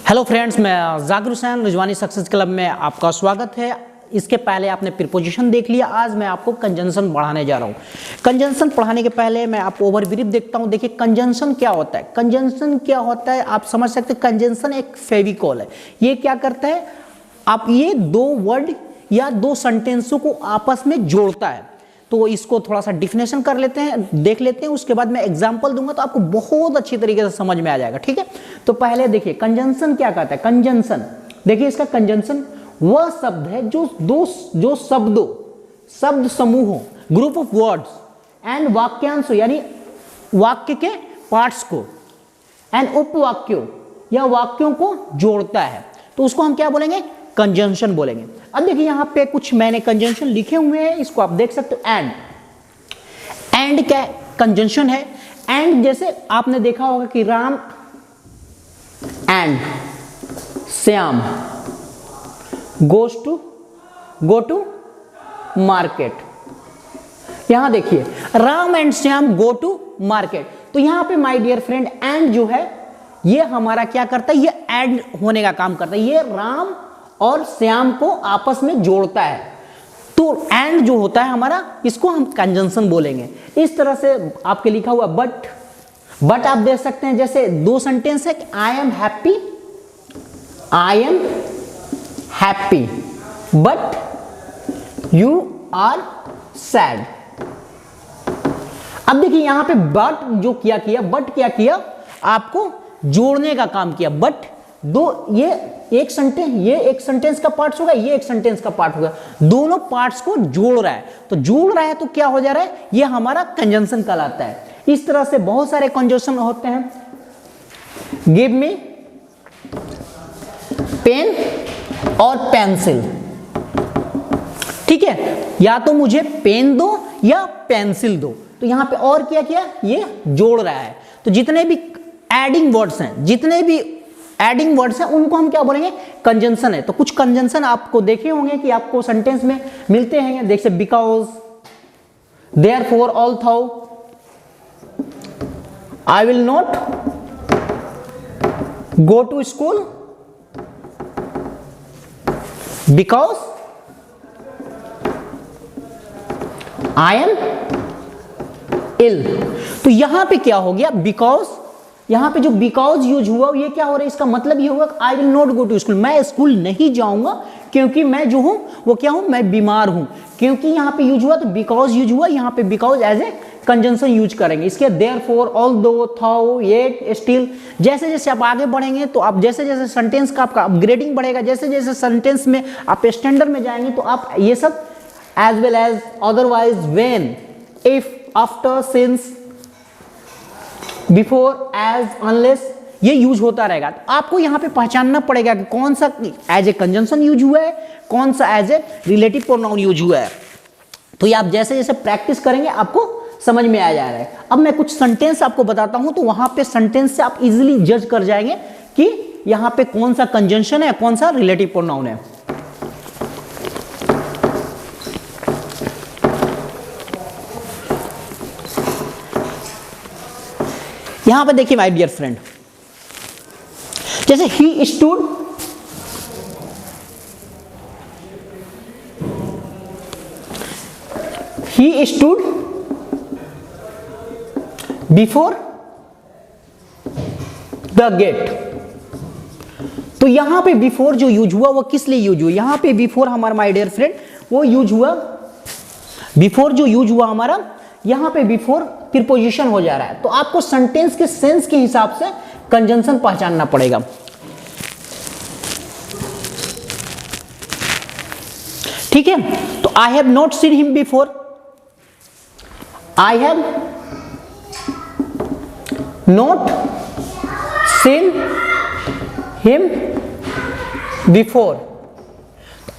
Hello friends, मैं Zakir Hussain Rizwani success club में आपका स्वागत है। इसके पहले आपने प्रीपोजिशन देख लिया। आज मैं आपको कंजंक्शन पढ़ाने जा रहा हूँ। कंजंक्शन पढ़ाने के पहले मैं आपको ओवरव्यू देखता हूँ। देखिए कंजंक्शन क्या होता है। कंजंक्शन क्या होता है आप समझ सकते हैं। कंजंक्शन एक फेविकॉल है। ये क्या करता है, आप ये दो वर्ड या दो सेंटेंसों को आपस में जोड़ता है। तो इसको थोड़ा सा डिफिनेशन कर लेते हैं, देख लेते हैं। उसके बाद मैं एग्जांपल दूंगा तो आपको बहुत अच्छी तरीके से समझ में आ जाएगा। ठीक है, तो पहले देखिए कंजंक्शन क्या कहता है। कंजंक्शन देखिए, इसका कंजंक्शन वह शब्द है जो शब्द समूहों, ग्रुप ऑफ वर्ड्स एंड वाक्यांशों यानी वाक्य के पार्ट्स को एंड उपवाक्यों या वाक्यों को जोड़ता है। तो उसको हम क्या बोलेंगे, कंजंक्शन बोलेंगे। अब देखिए यहां पे कुछ मैंने कंजंक्शन लिखे हुए हैं, इसको आप देख सकते हो। एंड क्या कंजंक्शन है। एंड जैसे आपने देखा होगा कि Ram and Shyam go to market. यहां देखिए Ram and Shyam go to market. तो यहां पे माय डियर फ्रेंड एंड जो है ये हमारा क्या करता है, ये एड होने का काम करता है। ये राम और श्याम को आपस में जोड़ता है। तो एंड जो होता है हमारा, इसको हम कंजंक्शन बोलेंगे। इस तरह से आपके लिखा हुआ बट आप देख सकते हैं। जैसे दो सेंटेंस है कि I am happy but you are sad. अब देखिए यहां पे बट जो क्या किया आपको जोड़ने का काम किया। बट दो ये एक सेंटेंस का पार्ट होगा, ये एक सेंटेंस का पार्ट होगा। दोनों पार्ट्स को जोड़ रहा है। तो जोड़ रहा है तो क्या हो जा रहा है, ये हमारा कंजंक्शन कहलाता है। इस तरह से बहुत सारे कंजंक्शन होते हैं। गिव मी पेन और पेंसिल। ठीक है, या तो मुझे पेन दो या पेंसिल दो। तो यहां पे और क्या ये जोड़ रहा है। तो जितने भी एडिंग वर्ड्स हैं उनको हम क्या बोलेंगे, कंजंक्शन है। तो कुछ कंजंक्शन आपको देखे होंगे कि आपको सेंटेंस में मिलते हैं। देखिए because, therefore, although, I will not go to school because I am ill. तो यहां पे क्या हो गया, बिकॉज, यहां पे जो बिकॉज यूज हुआ ये क्या हो रहा है, इसका मतलब ये हुआ I will not go to school, मैं स्कूल नहीं जाऊंगा क्योंकि मैं जो हूं वो क्या हूं, मैं बीमार हूं। क्योंकि यहां पे यूज हुआ तो बिकॉज यूज हुआ। यहां पे because as a conjunction use करेंगे। इसके therefore, although, though, yet, still. जैसे जैसे आप आगे बढ़ेंगे तो आप जैसे जैसे सेंटेंस का आपका अपग्रेडिंग बढ़ेगा, जैसे जैसे सेंटेंस में आप स्टैंडर्ड में जाएंगे तो आप ये सब as well as, otherwise, when, if, after, since, before, as, unless, ये यूज होता रहेगा। तो आपको यहां पे पहचानना पड़ेगा कि कौन सा एज ए कंजंक्शन यूज हुआ है, कौन सा as a relative pronoun use हुआ है। तो ये आप जैसे जैसे प्रैक्टिस करेंगे आपको समझ में आ जा रहा है। अब मैं कुछ सेंटेंस आपको बताता हूं, तो वहां पे सेंटेंस से आप इजीली जज कर जाएंगे कि यहां पे कौन सा कंजंक्शन है, कौन सा रिलेटिव प्रोनाउन है। यहां पे देखिए माय डियर फ्रेंड, जैसे ही स्टूड बिफोर द गेट। तो यहां पे बिफोर जो यूज हुआ वो किस लिए यूज हुआ, यहां पे बिफोर हमारा माय डियर फ्रेंड वो यूज हुआ, बिफोर जो यूज हुआ हमारा, यहां पे बिफोर प्रीपोजिशन हो जा रहा है। तो आपको सेंटेंस के सेंस के हिसाब से कंजंक्शन पहचानना पड़ेगा। ठीक है, तो I have not seen him before, I have not seen him before,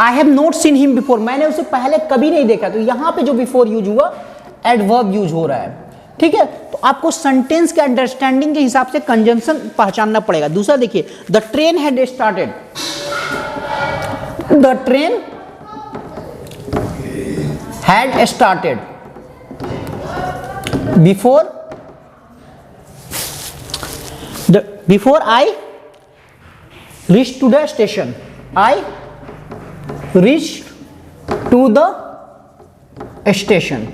I have not seen him before, मैंने उसे पहले कभी नहीं देखा। तो यहां पे जो बिफोर यूज हुआ एडवर्ब यूज हो रहा है। ठीक है, तो आपको सेंटेंस के अंडरस्टैंडिंग के हिसाब से कंजंक्शन पहचानना पड़ेगा। दूसरा देखिए, the train had started, the train had started before I reach to the station, I reach to the station.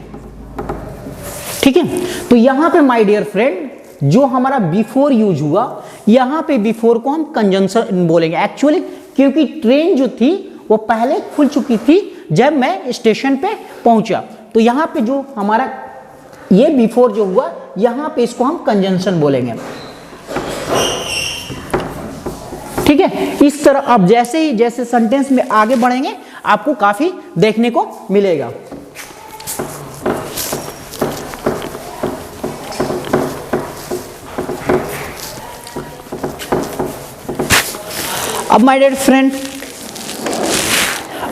ठीक है, तो यहां पे माय डियर फ्रेंड जो हमारा बिफोर यूज हुआ, यहां पे बिफोर को हम कंजंक्शन बोलेंगे एक्चुअली, क्योंकि ट्रेन जो थी वो पहले खुल चुकी थी जब मैं स्टेशन पे पहुंचा। तो यहां पे जो हमारा ये बिफोर जो हुआ, यहां पे इसको हम कंजंक्शन बोलेंगे। ठीक है, इस तरह अब जैसे ही जैसे सेंटेंस में आगे बढ़ेंगे आपको काफी देखने को मिलेगा। अब माय डियर फ्रेंड,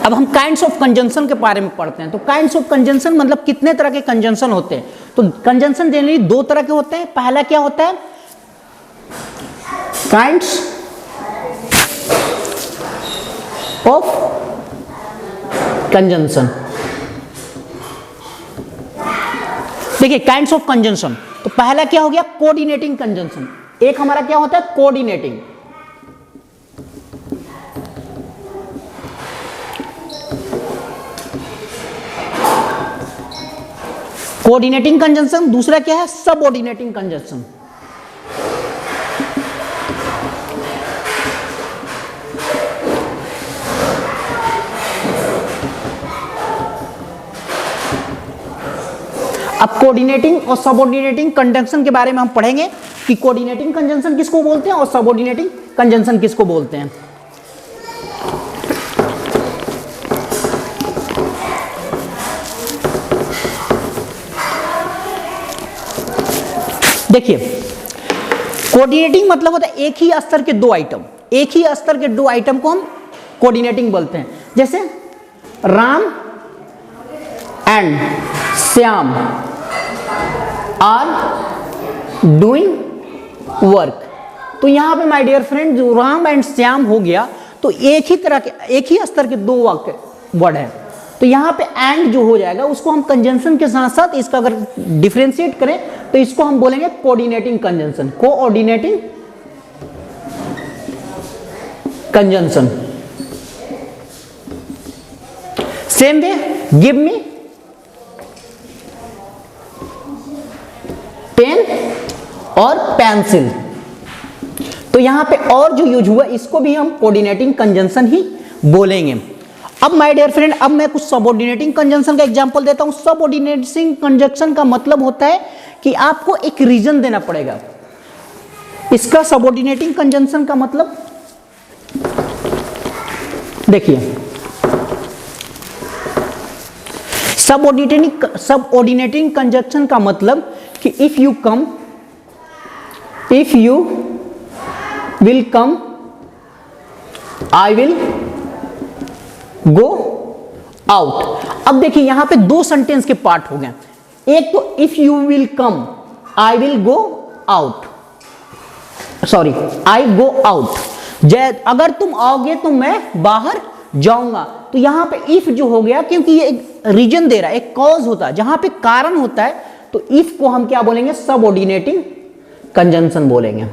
अब हम काइंड्स ऑफ कंजंक्शन के बारे में पढ़ते हैं। तो काइंड्स ऑफ कंजंक्शन मतलब कितने तरह के कंजंक्शन होते हैं। तो कंजंक्शन जनरली दो तरह के होते हैं। पहला क्या होता है, काइंड्स ऑफ कंजंक्शन। देखिए काइंड्स ऑफ कंजंक्शन, तो पहला क्या हो गया, कोऑर्डिनेटिंग कंजंक्शन। एक हमारा क्या होता है, कोऑर्डिनेटिंग। Coordinating conjunction. दूसरा क्या है, सबऑर्डिनेटिंग कंजंक्शन। अब कोऑर्डिनेटिंग और सबऑर्डिनेटिंग कंजंक्शन के बारे में हम पढ़ेंगे कि कोऑर्डिनेटिंग कंजंक्शन किसको बोलते हैं और सबऑर्डिनेटिंग कंजंक्शन किसको बोलते हैं। देखिए कोऑर्डिनेटिंग मतलब होता है एक ही स्तर के दो आइटम, एक ही स्तर के दो आइटम को हम कोऑर्डिनेटिंग बोलते हैं। जैसे Ram and Shyam are doing work. तो यहां पे माय डियर फ्रेंड जो राम एंड श्याम हो गया, तो एक ही तरह के एक ही स्तर के दो वाक्य वर्ड है। तो यहां पे एंड जो हो जाएगा उसको हम कंजंक्शन के साथ साथ इसका अगर डिफरेंशिएट करें तो इसको हम बोलेंगे coordinating conjunction, coordinating conjunction. Same way give me pen और पेंसिल। तो यहां पे और जो यूज हुआ इसको भी हम कोऑर्डिनेटिंग कंजंक्शन ही बोलेंगे। अब माय डियर फ्रेंड, अब मैं कुछ सबऑर्डिनेटिंग कंजंक्शन का एग्जांपल देता हूं। सबऑर्डिनेटिंग कंजंक्शन का मतलब होता है कि आपको एक रीजन देना पड़ेगा। इसका सबऑर्डिनेटिंग कंजंक्शन का मतलब देखिए, सबऑर्डिनेटिंग कंजंक्शन का मतलब कि if you will come I will go out. अब देखिए यहां पे दो सेंटेंस के पार्ट हो गए। एक तो if you will come I will go out, sorry I go out. अगर तुम आओगे तो मैं बाहर जाऊंगा। तो यहां पे इफ जो हो गया, क्योंकि ये एक रीजन दे रहा है, एक कॉज होता है, जहां पे कारण होता है, तो इफ को हम क्या बोलेंगे, सबऑर्डिनेटिंग कंजंक्शन बोलेंगे।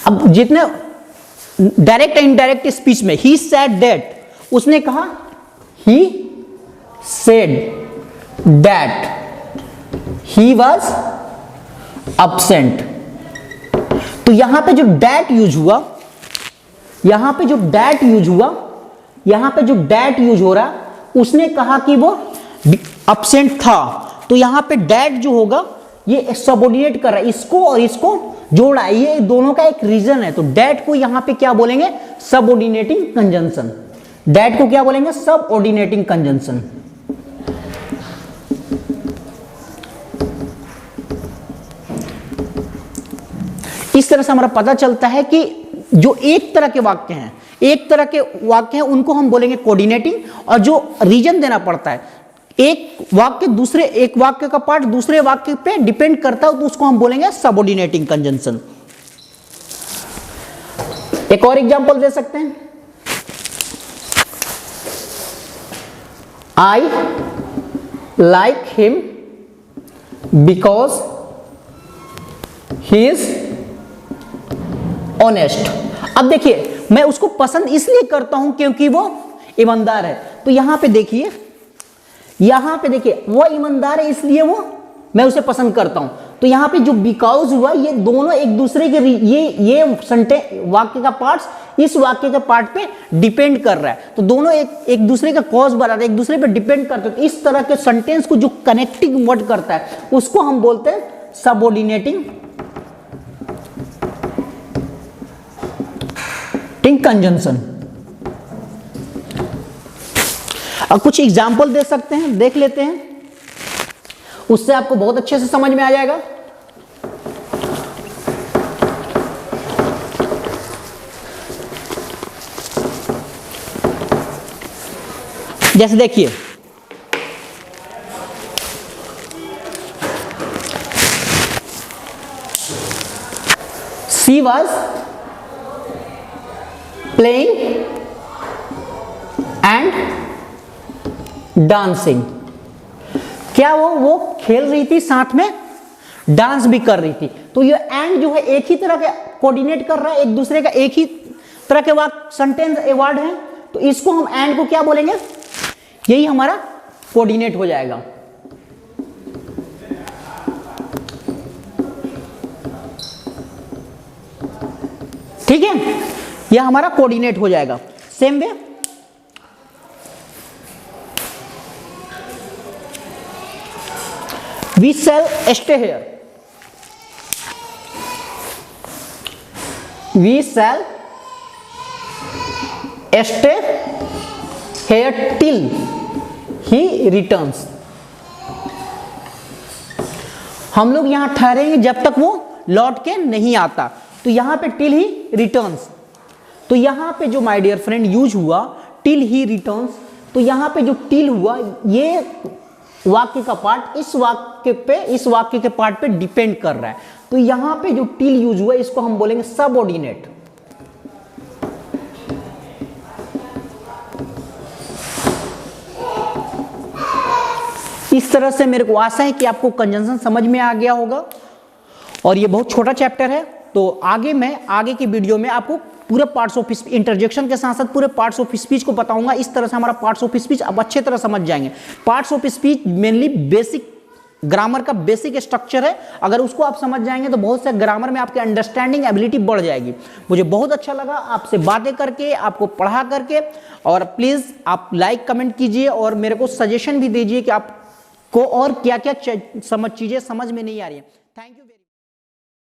अब जितने डायरेक्ट एंड इनडायरेक्ट स्पीच में ही सेड दैट, उसने कहा he said that he was absent. तो यहां पे जो दैट यूज हुआ, यहां पे जो दैट यूज हुआ, यहां पे जो दैट यूज हो रहा, उसने कहा कि वो एब्सेंट था। तो यहां पे दैट जो होगा ये सबऑर्डिनेट कर रहा है, इसको और इसको जोड़ा, ये दोनों का एक रीजन है। तो दैट को यहां पे क्या बोलेंगे, सबऑर्डिनेटिंग कंजंक्शन। दैट को क्या बोलेंगे, सबऑर्डिनेटिंग कंजंक्शन। इस तरह से हमारा पता चलता है कि जो एक तरह के वाक्य हैं, एक तरह के वाक्य हैं, उनको हम बोलेंगे कोऑर्डिनेटिंग, और जो रीजन देना पड़ता है, एक वाक्य का पार्ट दूसरे वाक्य पे डिपेंड करता है, तो उसको हम बोलेंगे सबऑर्डिनेटिंग कंजंक्शन। एक और एग्जांपल दे सकते हैं, आई like him because he is honest। अब देखिए मैं उसको पसंद इसलिए करता हूं क्योंकि वो ईमानदार है। तो यहां पे देखिए वो ईमानदार है इसलिए वो मैं उसे पसंद करता हूं। तो यहां पे जो बिकॉज हुआ ये दोनों एक दूसरे के ये वाक्य का पार्ट्स इस वाक्य के पार्ट पे डिपेंड कर रहा है। तो दोनों एक दूसरे का कॉज बना रहे, एक दूसरे पे डिपेंड करते हैं। तो इस तरह के सेंटेंस को जो कनेक्टिंग वर्ड करता है उसको हम बोलते हैं सबऑर्डिनेटिंग कंजंक्शन। अब कुछ एग्जाम्पल दे सकते हैं, देख लेते हैं, उससे आपको बहुत अच्छे से समझ में आ जाएगा। जैसे देखिए she was playing and dancing. क्या वो खेल रही थी साथ में डांस भी कर रही थी। तो ये एंड जो है एक ही तरह के कोऑर्डिनेट कर रहा है, एक दूसरे का एक ही तरह के वाक्य सेंटेंस वर्ड है। तो इसको हम एंड को क्या बोलेंगे, यही हमारा कोऑर्डिनेट हो जाएगा। ठीक है, यह हमारा कोऑर्डिनेट हो जाएगा। Same way we shall stay here, we shall stay here till he returns। हम लोग यहां ठहरेंगे जब तक वो लौट के नहीं आता। तो यहां पे till he returns, तो यहां पे जो माय डियर फ्रेंड यूज हुआ till he returns, तो यहां पे जो till हुआ ये वाक्य का पार्ट इस वाक्य के पार्ट पे डिपेंड कर रहा है। तो यहां पे जो टिल यूज हुआ इसको हम बोलेंगे सबऑर्डिनेट। इस तरह से मेरे को आशा है कि आपको कंजंक्शन समझ में आ गया होगा। और ये बहुत छोटा चैप्टर है, तो आगे की वीडियो में आपको पूरे पार्ट्स ऑफ स्पीच, इंटरजेक्शन के साथ साथ पूरे पार्ट्स ऑफ स्पीच को बताऊंगा। इस तरह से हमारा पार्ट्स ऑफ स्पीच आप अच्छे तरह समझ जाएंगे। Parts of speech mainly basic grammar का बेसिक स्ट्रक्चर है। अगर उसको आप समझ जाएंगे तो बहुत से ग्रामर में आपकी अंडरस्टैंडिंग एबिलिटी बढ़ जाएगी। मुझे बहुत अच्छा लगा आपसे बातें करके, आपको पढ़ा करके। और प्लीज़ आप लाइक कमेंट कीजिए और मेरे को सजेशन भी दीजिए कि आपको और क्या क्या चीज़ें समझ में नहीं आ रही है। Thank you.